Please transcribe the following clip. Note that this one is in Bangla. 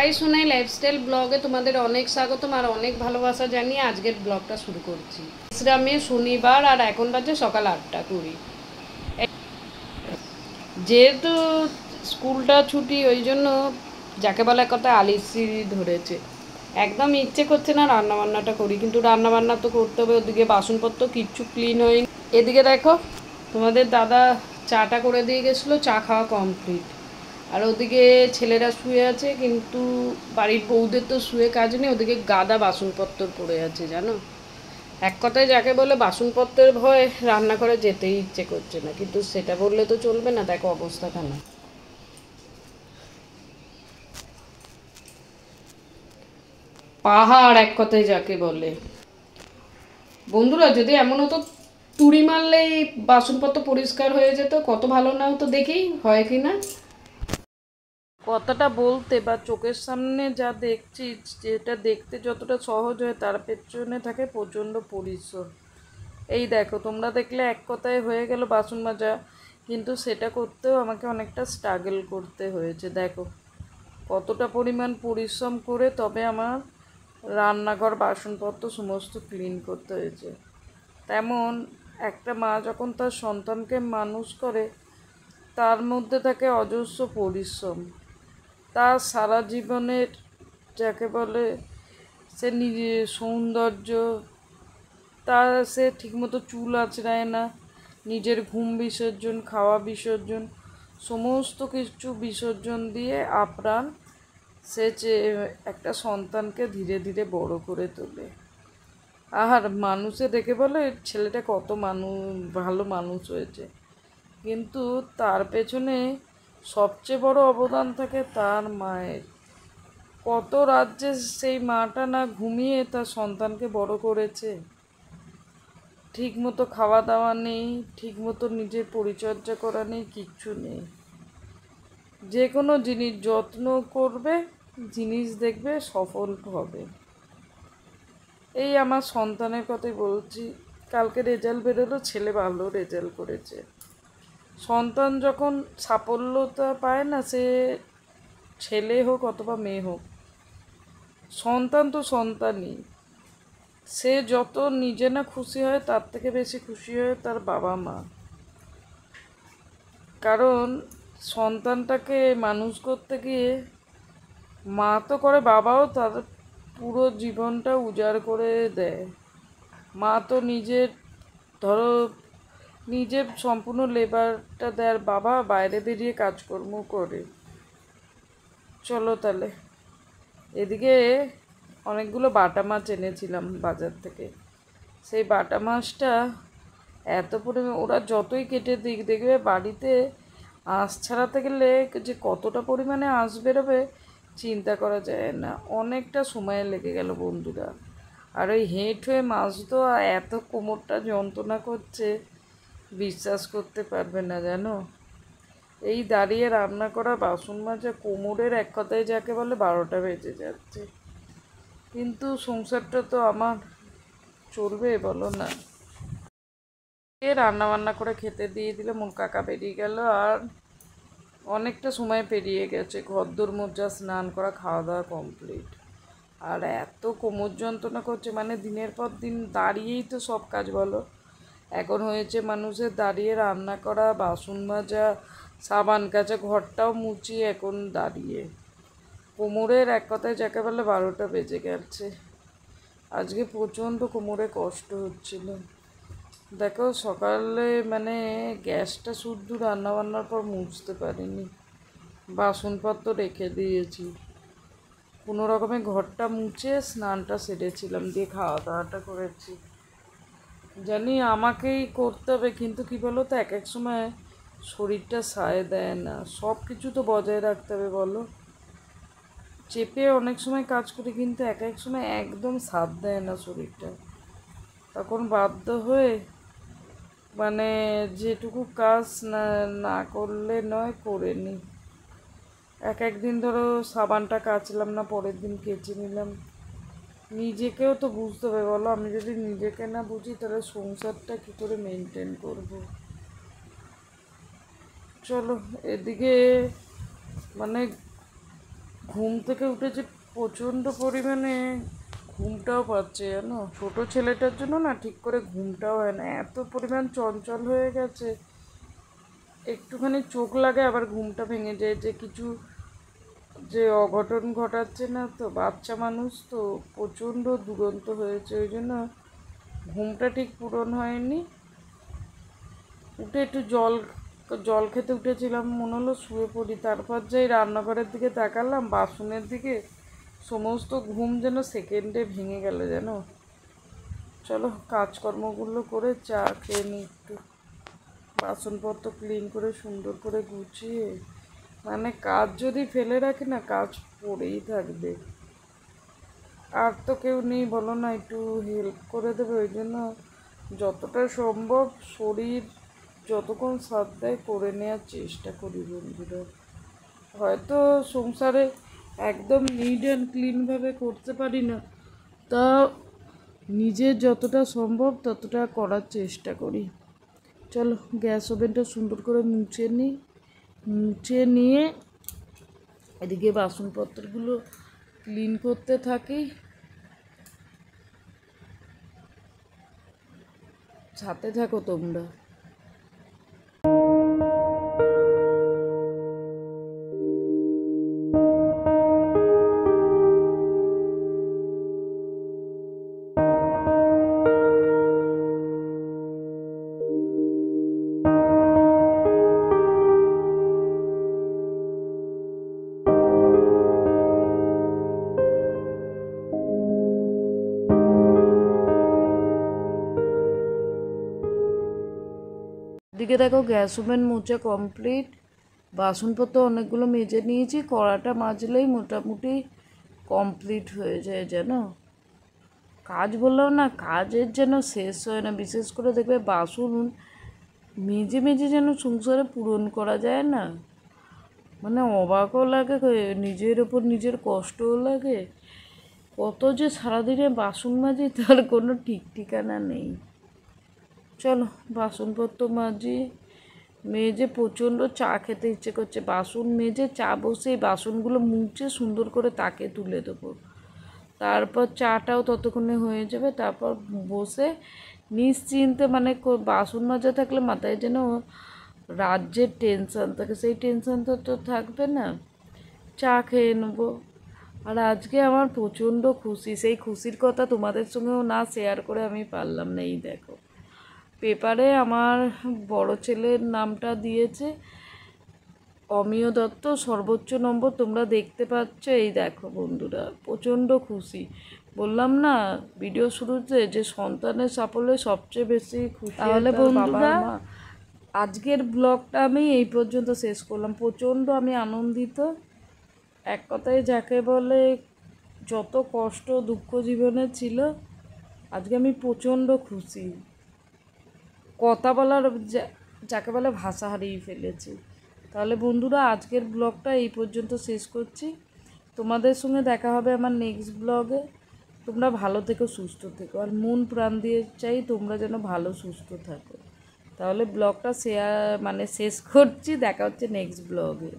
পাপাই সোনাই লাইফস্টাইল ব্লগে তোমাদের অনেক স্বাগতম আর অনেক ভালোবাসা জানিয়ে আজকের ব্লগটা শুরু করছি। বিশ্রামে শনিবার আর এখন বাজে সকাল 8:20। যেহেতু স্কুলটা ছুটি ওই জন্য যাকে বলে কথা আলিসি ধরেছে, একদম ইচ্ছে করছে না রান্নাবান্নাটা করি, কিন্তু রান্নাবান্না তো করতে হবে। ওদিকে বাসনপত্র কিচ্ছু ক্লিন হয়নি। এদিকে দেখো তোমাদের দাদা চাটা করে দিয়ে গেছিলো, চা খাওয়া কমপ্লিট। আর ওদিকে ছেলেরা শুয়ে আছে, কিন্তু বাড়ির বউদের তো শুয়ে কাজ নেই, ওদিকে গাদা বাসনপত্র পড়ে আছে জানো। এক কথায় যাকে বলে বাসনপত্রের ভয় রান্নাঘরে যেতেই ইচ্ছে করছে না, কিন্তু সেটা বললে তো চলবে না। দেখো অবস্থাখানা, পাহাড় এক কথায় যাকে বলে। বন্ধুরা, যদি এমন হতো তুড়ি মারলেই বাসনপত্র পরিষ্কার হয়ে যেত, কত ভালো না হতো। দেখি হয় কি না। কথাটা বলতে বা চোখের সামনে যা দেখছি, যেটা দেখতে যতটা সহজ হয় তার পেছনে থাকে প্রচণ্ড পরিশ্রম। এই দেখো, তোমরা দেখলে এক কথায় হয়ে গেল বাসন মাজা, কিন্তু সেটা করতেও আমাকে অনেকটা স্ট্রাগল করতে হয়েছে। দেখো কতটা পরিমাণ পরিশ্রম করে তবে আমার রান্নাঘর বাসনপত্র সমস্ত ক্লিন করতে হয়েছে। তেমন একটা মা যখন তার সন্তানকে মানুষ করে, তার মধ্যে থাকে অজস্র পরিশ্রম। তার সারা জীবনের যাকে বলে সে নিজের সৌন্দর্য, তার সে ঠিকমতো চুল আঁচড়ায় না, নিজের ঘুম বিসর্জন, খাওয়া বিসর্জন, সমস্ত কিছু বিসর্জন দিয়ে আপ্রাণ সে একটা সন্তানকে ধীরে ধীরে বড় করে তোলে। আর মানুষে দেখে বলে ছেলেটা কত ভালো মানুষ হয়েছে, কিন্তু তার পেছনে সবচেয়ে বড় অবদান থাকে তার মায়ের। কত রাজ্যে সেই মাটা না ঘুমিয়ে তার সন্তানকে বড় করেছে। ঠিক মতো খাওয়া দাওয়া নেই, ঠিক মতো নিজের পরিচর্যা করা নেই, কিচ্ছু নেই। যে কোনো জিনিস যত্ন করবে, জিনিস দেখবে সফল হবে। এই আমার সন্তানের কথাই বলছি। কালকে রেজাল্ট বেরোলো, ছেলে ভালো রেজাল্ট করেছে। সন্তান যখন সাফল্যতা পায় না, সে ছেলে হোক অথবা মেয়ে হোক, সন্তান তো সন্তানই। সে যত নিজে না খুশি হয়, তার থেকে বেশি খুশি হয় তার বাবা মা। কারণ সন্তানটাকে মানুষ করতে গিয়ে মা তো করে, বাবাও তার পুরো জীবনটা উজাড় করে দেয়। মা তো নিজের ধরো নিজের সম্পূর্ণ লেবারটা দেয়, আর বাবা বাইরে বেরিয়ে কাজকর্ম করে। চলো তাহলে, এদিকে অনেকগুলো বাটা মাছ এনেছিলাম বাজার থেকে। সেই বাটা মাছটা এত পরিমাণ, ওরা যতই কেটে দিক দেখবে বাড়িতে আঁশ ছাড়াতে গেলে যে কতটা পরিমাণে আঁশ বেরোবে চিন্তা করা যায় না। অনেকটা সময় লেগে গেল বন্ধুরা। আর ওই হেঁট হয়ে মাছ তো এত কোমরটা যন্ত্রণা করছে, বিশ্বাস করতে পারবে না জানো। এই দাঁড়িয়ে রান্না করা, বাসন মাজা, কোমরের এক কথায় যাকে বলে 12টা বেজে যাচ্ছে। কিন্তু সংসারটা তো আমার চলবে বলো না। রান্না বান্না করে খেতে দিয়ে দিলে মোর কাকা বেরিয়ে গেল, আর অনেকটা সময় পেরিয়ে গেছে। ঘরদোর মোজা, স্নান করা, খাওয়া দাওয়া কমপ্লিট। আর এত কোমর যন্ত্রণা করছে, মানে দিনের পর দিন দাঁড়িয়েই তো সব কাজ বলো। এখন হয়েছে মানুষের দাঁড়িয়ে রান্না করা, বাসন মাজা, সাবান কাচা, ঘরটাও মুছি এখন দাঁড়িয়ে। কোমরের এক কথায় যাকে বলে 12টা বেজে গেছে। আজকে প্রচণ্ড কোমরে কষ্ট হচ্ছিল। দেখো সকালে মানে গ্যাসটা শুদ্ধ রান্নাবান্নার পর মুছতে পারিনি, বাসনপত্র রেখে দিয়েছি। কোনো রকমে ঘরটা মুছে স্নানটা সেরেছিলাম, দিয়ে খাওয়া দাওয়াটা করেছি। জানি আমাকেই করতে হবে, কিন্তু কী বলো তো, এক এক সময় শরীরটা সায় দেয় না। সব কিছু তো বজায় রাখতে হবে বলো। চেপে অনেক সময় কাজ করি, কিন্তু এক এক সময় একদম সাথ দেয় না শরীরটা। তখন বাধ্য হয়ে মানে যেটুকু কাজ না না করলে নয় করে নিই। একদিন ধরো সাবানটা কাচলাম না, পরের দিন কেচে নিলাম। নিজেকেও তো বুঝতে হবে বলো। আমি যদি নিজেকে না বুঝি তাহলে সংসারটা কী করে মেনটেন করব। চলো, এদিকে মানে ঘুম থেকে উঠেছে প্রচণ্ড পরিমাণে, ঘুমটাও পাচ্ছে জানো। ছোটো ছেলেটার জন্য না ঠিক করে ঘুমটাও হয় না, এত পরিমাণ চঞ্চল হয়ে গেছে। একটুখানি চোখ লাগে আবার ঘুমটা ভেঙে যায়, যে কিছু যে অঘটন ঘটাচ্ছে না তো, বাচ্চা মানুষ তো প্রচণ্ড দুরন্ত হয়েছে, ওই জন্য ঘুমটা ঠিক পূরণ হয়নি। উঠে একটু জল জল খেতে উঠেছিলাম, মনে হলো শুয়ে পড়ি, তারপর যাই রান্নাঘরের দিকে তাকালাম, বাসনের দিকে, সমস্ত ঘুম যেন সেকেন্ডে ভেঙে গেল জানো। চলো কাজকর্মগুলো করে চা খেয়ে নিই একটু, বাসনপত্র ক্লিন করে সুন্দর করে গুছিয়ে, মানে কাজ যদি ফেলে রাখি না কাজ পড়েই থাকবে। আর তো কেউ নেই বলো না একটু হেল্প করে দেবে, ওই জন্য যতটা সম্ভব শরীর যতক্ষণ সাথ দেয় করে নেওয়ার চেষ্টা করি বন্ধুরা। হয়তো সংসারে একদম নিট অ্যান্ড ক্লিনভাবে করতে পারি না, তা নিজের যতটা সম্ভব ততটা করার চেষ্টা করি। চলো গ্যাস ওভেনটা সুন্দর করে মুছে নিই, মুছে নিয়ে এদিকে বাসনপত্রগুলো ক্লিন করতে থাকি। সাথে থাকো তোমরা। এদিকে দেখো গ্যাস ওভেন মোছা কমপ্লিট, বাসনপত্র অনেকগুলো মেজে নিয়েছি, কড়াটা মাজলেই মোটামুটি কমপ্লিট হয়ে যায় জানো। কাজ বললাম না, কাজের যেন শেষ হয় না, বিশেষ করে দেখবে বাসন মেজে মেজে যেন সংসারে পূরণ করা যায় না, মানে অবাকও লাগে, নিজের ওপর নিজের কষ্টও লাগে। কত যে সারাদিনে বাসন মাজি তার কোনো ঠিক ঠিকানা নেই। চলো বাসনপত্র মাজি, মেজে প্রচণ্ড চা খেতে ইচ্ছে করছে, বাসন মেজে চা বসে বাসনগুলো মুছে সুন্দর করে তাকে তুলে দেবো, তারপর চাটাও ততক্ষণে হয়ে যাবে, তারপর বসে নিশ্চিন্তে, মানে বাসন মাজা থাকলে মাথায় যেন রাজ্যের টেনশান থাকে, সেই টেনশানটা তো থাকবে না, চা খেয়ে নেবো। আর আজকে আমার প্রচণ্ড খুশি, সেই খুশির কথা তোমাদের সঙ্গেও না শেয়ার করে আমি পারলাম না। এই দেখো পেপারে আমার বড় ছেলের নামটা দিয়েছে অমিয় দত্ত, সর্বোচ্চ নম্বর তোমরা দেখতে পাচ্ছ, এই দেখো বন্ধুরা, প্রচণ্ড খুশি। বললাম না ভিডিও শুরুতে যে সন্তানের সাফল্যে সবচেয়ে বেশি খুশি। তাহলে বন্ধুরা আজকের ব্লগটা আমি এই পর্যন্ত শেষ করলাম, প্রচণ্ড আমি আনন্দিত। এক কথায় যাকে বলে যত কষ্ট দুঃখ জীবনে ছিল, আজকে আমি প্রচণ্ড খুশি, কথা বলার যাকে বলে ভাষা হারিয়ে ফেলেছি। তাহলে বন্ধুরা আজকের ব্লগটা এই পর্যন্ত শেষ করছি, তোমাদের সঙ্গে দেখা হবে আমার নেক্সট ব্লগে। তোমরা ভালো থেকো, সুস্থ থেকো, আর মন প্রাণ দিয়ে চাই তোমরা যেন ভালো সুস্থ থাকো। তাহলে ব্লগটা শেষ করছি, দেখা হচ্ছে নেক্সট ব্লগে।